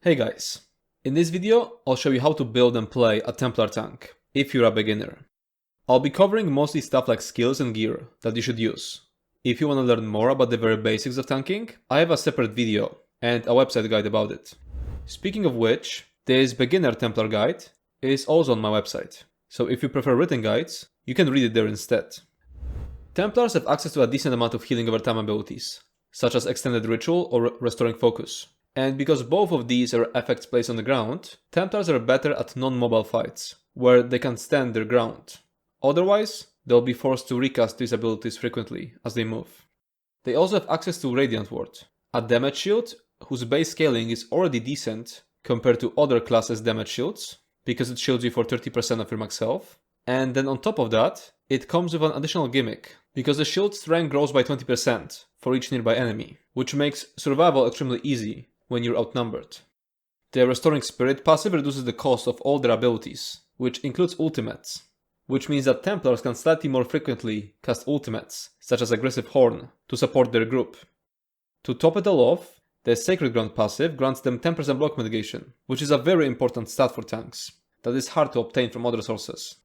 Hey guys, in this video I'll show you how to build and play a Templar tank if you're a beginner. I'll be covering mostly stuff like skills and gear that you should use. If you want to learn more about the very basics of tanking, I have a separate video and a website guide about it. Speaking of which, this beginner Templar guide is also on my website, so if you prefer written guides, you can read it there instead. Templars have access to a decent amount of healing over time abilities, such as extended ritual or restoring focus. And because both of these are effects placed on the ground, Templars are better at non-mobile fights, where they can stand their ground. Otherwise, they'll be forced to recast these abilities frequently as they move. They also have access to Radiant Ward, a damage shield whose base scaling is already decent compared to other classes' damage shields, because it shields you for 30% of your max health. And then on top of that, it comes with an additional gimmick, because the shield's strength grows by 20% for each nearby enemy, which makes survival extremely easy when you're outnumbered. The Restoring Spirit passive reduces the cost of all their abilities, which includes ultimates, which means that Templars can slightly more frequently cast ultimates, such as Aggressive Horn, to support their group. To top it all off, the Sacred Ground passive grants them 10% block mitigation, which is a very important stat for tanks, that is hard to obtain from other sources.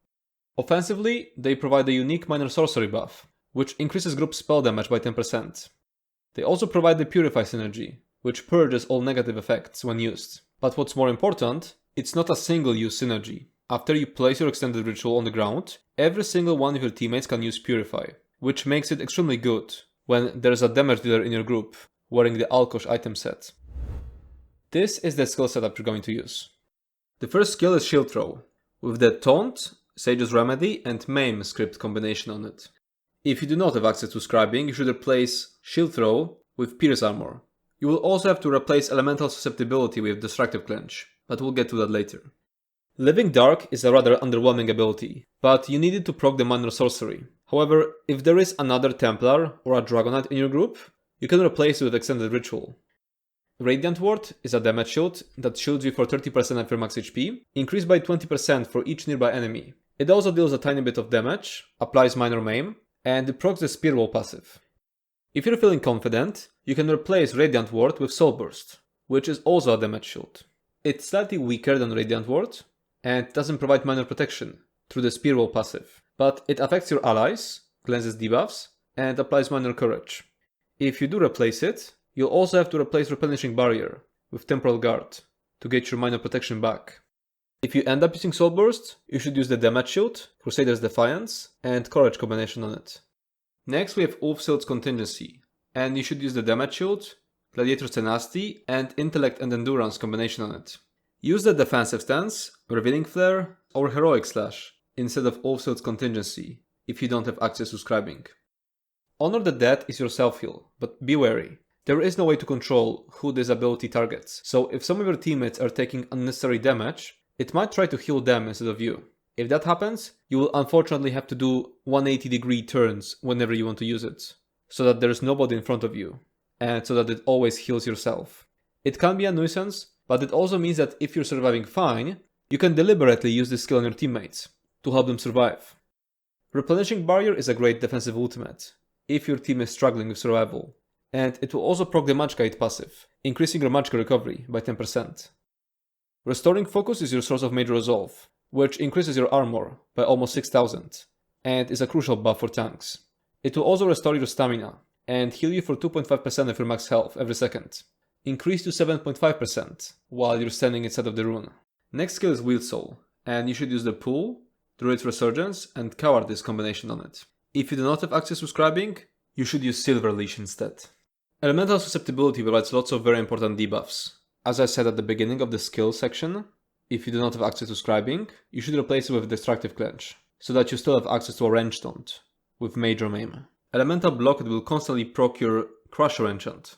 Offensively, they provide a unique minor sorcery buff, which increases group spell damage by 10%. They also provide the Purify synergy, which purges all negative effects when used. But what's more important, it's not a single-use synergy. After you place your extended ritual on the ground, every single one of your teammates can use Purify, which makes it extremely good when there's a damage dealer in your group wearing the Alkosh item set. This is the skill setup you're going to use. The first skill is Shield Throw, with the Taunt, Sage's Remedy and Maim script combination on it. If you do not have access to scribing, you should replace Shield Throw with Pierce Armor. You will also have to replace Elemental Susceptibility with Destructive Clench, but we'll get to that later. Living Dark is a rather underwhelming ability, but you need it to proc the minor sorcery. However, if there is another Templar or a Dragonite in your group, you can replace it with Extended Ritual. Radiant Ward is a damage shield that shields you for 30% of your max HP, increased by 20% for each nearby enemy. It also deals a tiny bit of damage, applies minor maim, and it procs the Spear Wall passive. If you're feeling confident, you can replace Radiant Ward with Soul Burst, which is also a damage shield. It's slightly weaker than Radiant Ward, and doesn't provide minor protection through the Spear Wall passive, but it affects your allies, cleanses debuffs, and applies minor courage. If you do replace it, you'll also have to replace Replenishing Barrier with Temporal Guard to get your minor protection back. If you end up using Soul Burst, you should use the Damage Shield, Crusader's Defiance, and Courage combination on it. Next we have Ulfsild's Contingency, and you should use the Damage Shield, Gladiator's Tenacity, and Intellect and Endurance combination on it. Use the Defensive Stance, Revealing Flare, or Heroic Slash instead of Ulfsild's Contingency if you don't have access to scribing. Honor the Dead is your self-heal, but be wary. There is no way to control who this ability targets, so if some of your teammates are taking unnecessary damage, it might try to heal them instead of you. If that happens, you will unfortunately have to do 180-degree turns whenever you want to use it, so that there is nobody in front of you, and so that it always heals yourself. It can be a nuisance, but it also means that if you're surviving fine, you can deliberately use this skill on your teammates to help them survive. Replenishing Barrier is a great defensive ultimate if your team is struggling with survival, and it will also proc the Magicite passive, increasing your magic recovery by 10%. Restoring Focus is your source of major resolve, which increases your armor by almost 6000, and is a crucial buff for tanks. It will also restore your stamina, and heal you for 2.5% of your max health every second, increased to 7.5% while you're standing inside of the rune. Next skill is Wield Soul, and you should use the Pull, Druid's Resurgence, and Cowardice combination on it. If you do not have access to scribing, you should use Silver Leash instead. Elemental Susceptibility provides lots of very important debuffs. As I said at the beginning of the skill section, if you do not have access to scribing, you should replace it with Destructive Clench, so that you still have access to a Range Taunt with Major Maim. Elemental Blockade will constantly proc your Crusher enchant.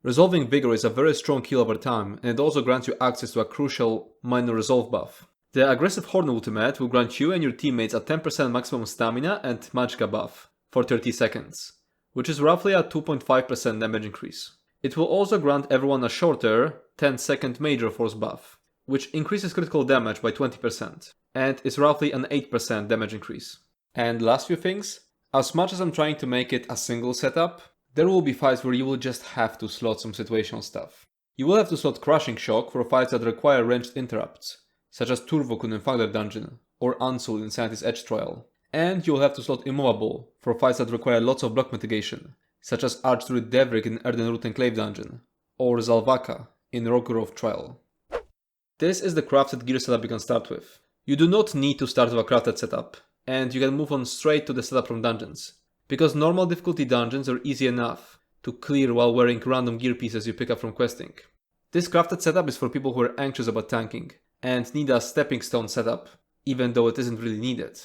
Resolving Vigor is a very strong heal over time, and it also grants you access to a crucial minor resolve buff. The Aggressive Horn ultimate will grant you and your teammates a 10% maximum stamina and magicka buff for 30 seconds, which is roughly a 2.5% damage increase. It will also grant everyone a shorter 10-second Major Force buff, which increases critical damage by 20%, and is roughly an 8% damage increase. And last few things, as much as I'm trying to make it a single setup, there will be fights where you will just have to slot some situational stuff. You will have to slot Crushing Shock for fights that require ranged interrupts, such as Turvokun in Fagler Dungeon, or Ansul in Sanity's Edge Trial. And you'll have to slot Immovable for fights that require lots of block mitigation, such as Archdruid Devrik in Erdenroot Enclave Dungeon, or Zalvaka in Rogurov Trial. This is the crafted gear setup you can start with. You do not need to start with a crafted setup, and you can move on straight to the setup from dungeons, because normal difficulty dungeons are easy enough to clear while wearing random gear pieces you pick up from questing. This crafted setup is for people who are anxious about tanking, and need a stepping stone setup, even though it isn't really needed.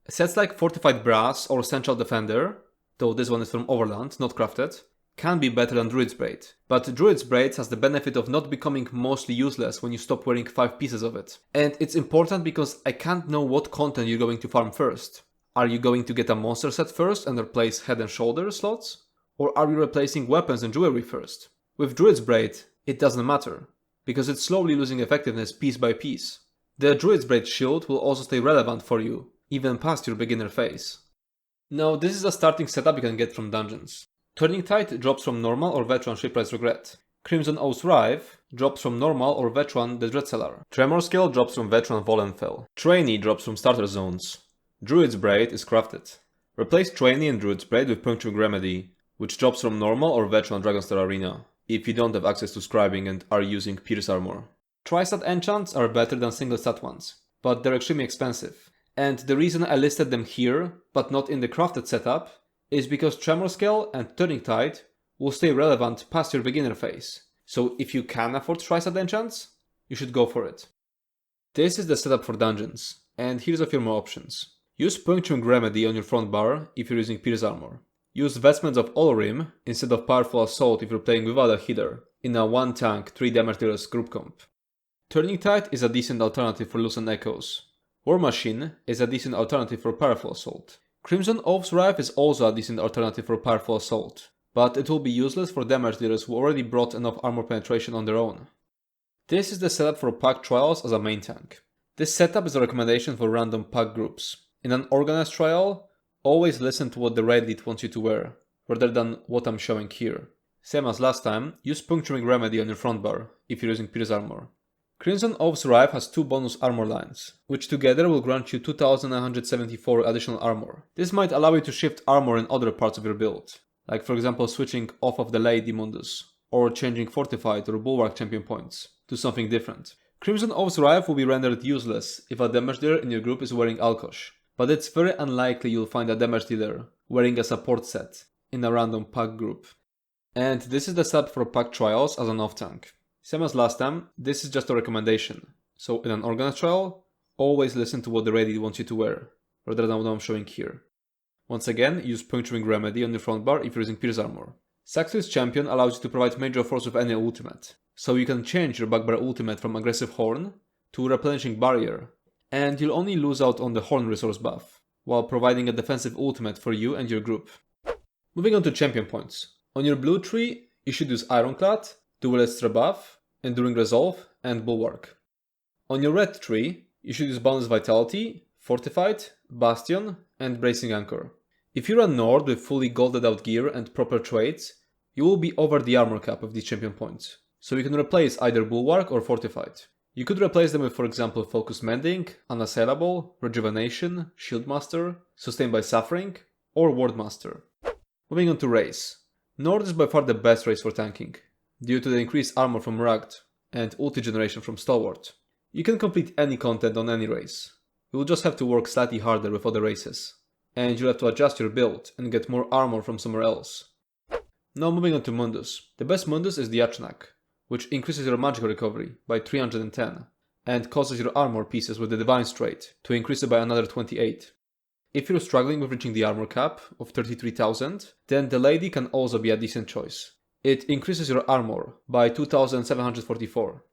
Sets like Fortified Brass or Central Defender, though this one is from Overland, not crafted, can be better than Druid's Braid, but Druid's Braid has the benefit of not becoming mostly useless when you stop wearing 5 pieces of it. And it's important because I can't know what content you're going to farm first. Are you going to get a monster set first and replace head and shoulder slots? Or are you replacing weapons and jewelry first? With Druid's Braid, it doesn't matter, because it's slowly losing effectiveness piece by piece. The Druid's Braid shield will also stay relevant for you, even past your beginner phase. Now this is a starting setup you can get from dungeons. Turning Tide drops from normal or veteran Shipwright's Regret. Crimson Oath's Rive drops from normal or veteran the Dreadcellar. Tremor Scale drops from veteran Volenfell. Trainee drops from starter zones. Druid's Braid is crafted. Replace Trainee and Druid's Braid with Puncturing Remedy, which drops from normal or veteran Dragonstar Arena, if you don't have access to scribing and are using Pierce Armor. Tri-stat enchants are better than single stat ones, but they're extremely expensive. And the reason I listed them here, but not in the crafted setup, is because Tremor Scale and Turning Tide will stay relevant past your beginner phase. So if you can afford Tri-stat enchants, you should go for it. This is the setup for dungeons, and here's a few more options. Use Puncturing Remedy on your front bar if you're using Pierce Armor. Use Vestments of Olorim instead of Powerful Assault if you're playing without a healer, in a 1 tank 3 damage dealers group comp. Turning Tide is a decent alternative for Loosened Echoes. War Machine is a decent alternative for Powerful Assault. Crimson Oath's Rive is also a decent alternative for Powerful Assault, but it will be useless for damage dealers who already brought enough armor penetration on their own. This is the setup for Pack Trials as a main tank. This setup is a recommendation for random pack groups. In an organized trial, always listen to what the raid lead wants you to wear, rather than what I'm showing here. Same as last time, use Puncturing Remedy on your front bar, if you're using Pierce Armor. Crimson Oath's Rive has 2 bonus armor lines, which together will grant you 2974 additional armor. This might allow you to shift armor in other parts of your build, like for example switching off of the Lady Mundus, or changing Fortified or Bulwark champion points to something different. Crimson Oath's Rive will be rendered useless if a damage dealer in your group is wearing Alkosh, but it's very unlikely you'll find a damage dealer wearing a support set in a random pack group. And this is the setup for Pack Trials as an off-tank. Same as last time, this is just a recommendation. So in an organized trial, always listen to what the raid wants you to wear, rather than what I'm showing here. Once again, use Puncturing Remedy on your front bar if you're using Pierce Armor. Saxo's Champion allows you to provide major force with any ultimate, so you can change your Bugbear ultimate from Aggressive Horn to Replenishing Barrier, and you'll only lose out on the Horn resource buff, while providing a defensive ultimate for you and your group. Moving on to champion points. On your blue tree, you should use Ironclad, Duelist Rebuff, Enduring Resolve, and Bulwark. On your red tree, you should use Boundless Vitality, Fortified, Bastion, and Bracing Anchor. If you're a Nord with fully golded out gear and proper traits, you will be over the armor cap of these champion points, so you can replace either Bulwark or Fortified. You could replace them with, for example, Focus Mending, Unassailable, Rejuvenation, Shieldmaster, Sustained by Suffering, or Wardmaster. Moving on to race. Nord is by far the best race for tanking, due to the increased armor from Rugged and ulti generation from Stalwart. You can complete any content on any race. You will just have to work slightly harder with other races, and you'll have to adjust your build and get more armor from somewhere else. Now moving on to Mundus. The best Mundus is the Achnak, which increases your magical recovery by 310, and causes your armor pieces with the Divine trait to increase it by another 28. If you're struggling with reaching the armor cap of 33,000, then the Lady can also be a decent choice. It increases your armor by 2,744.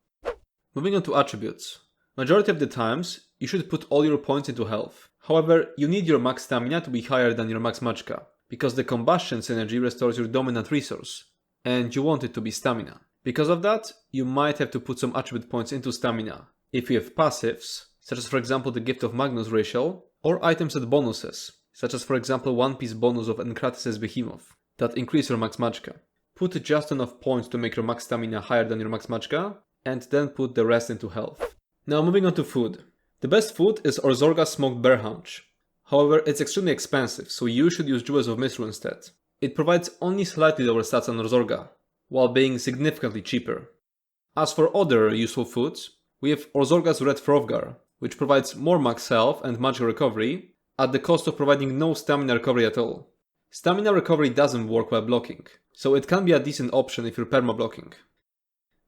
Moving on to attributes. Majority of the times, you should put all your points into health. However, you need your max stamina to be higher than your max magicka, because the combustion synergy restores your dominant resource, and you want it to be stamina. Because of that, you might have to put some attribute points into stamina, if you have passives, such as for example the Gift of Magnus Racial, or items with bonuses, such as for example 1-piece bonus of Encratis' Behemoth, that increase your max magicka. Put just enough points to make your max stamina higher than your max magka, and then put the rest into health. Now moving on to food. The best food is Orzorga smoked bear haunch. However, it's extremely expensive, so you should use Jewels of Misrule instead. It provides only slightly lower stats than Orzorga, while being significantly cheaper. As for other useful foods, we have Orzorga's Red Frofgar, which provides more max health and magic recovery, at the cost of providing no stamina recovery at all. Stamina recovery doesn't work while blocking, so it can be a decent option if you're perma-blocking.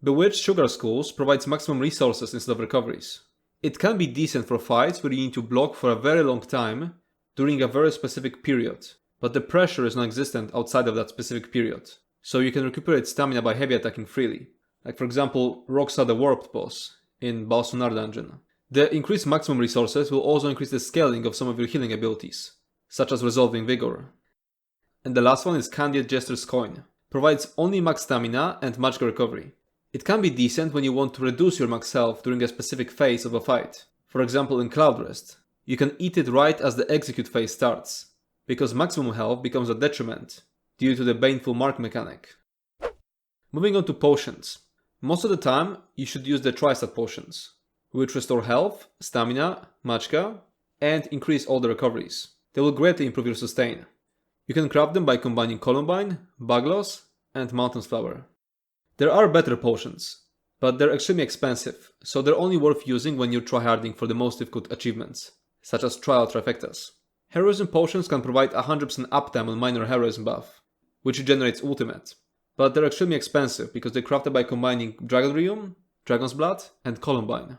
Bewitched Sugar Skulls provides maximum resources instead of recoveries. It can be decent for fights where you need to block for a very long time during a very specific period, but the pressure is non-existent outside of that specific period, so you can recuperate stamina by heavy attacking freely, like for example Roxa the Warped boss in Balsunar dungeon. The increased maximum resources will also increase the scaling of some of your healing abilities, such as Resolving Vigor. And the last one is Candied Jester's Coin. Provides only max stamina and magic recovery. It can be decent when you want to reduce your max health during a specific phase of a fight. For example in Cloud Rest. You can eat it right as the execute phase starts, because maximum health becomes a detriment due to the Baneful Mark mechanic. Moving on to potions. Most of the time you should use the Tri-Stat potions, which restore health, stamina, magka, and increase all the recoveries. They will greatly improve your sustain. You can craft them by combining Columbine, Baglos, and Mountain's Flower. There are better potions, but they're extremely expensive, so they're only worth using when you're tryharding for the most difficult achievements, such as Trial Trifectas. Heroism potions can provide 100% uptime on minor heroism buff, which generates ultimate, but they're extremely expensive because they're crafted by combining Dragonrium, Dragon's Blood, and Columbine.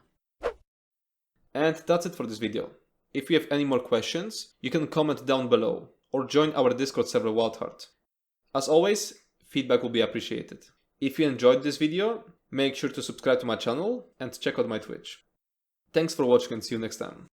And that's it for this video. If you have any more questions, you can comment down below, or join our Discord server Wildheart. As always, feedback will be appreciated. If you enjoyed this video, make sure to subscribe to my channel and check out my Twitch. Thanks for watching and see you next time.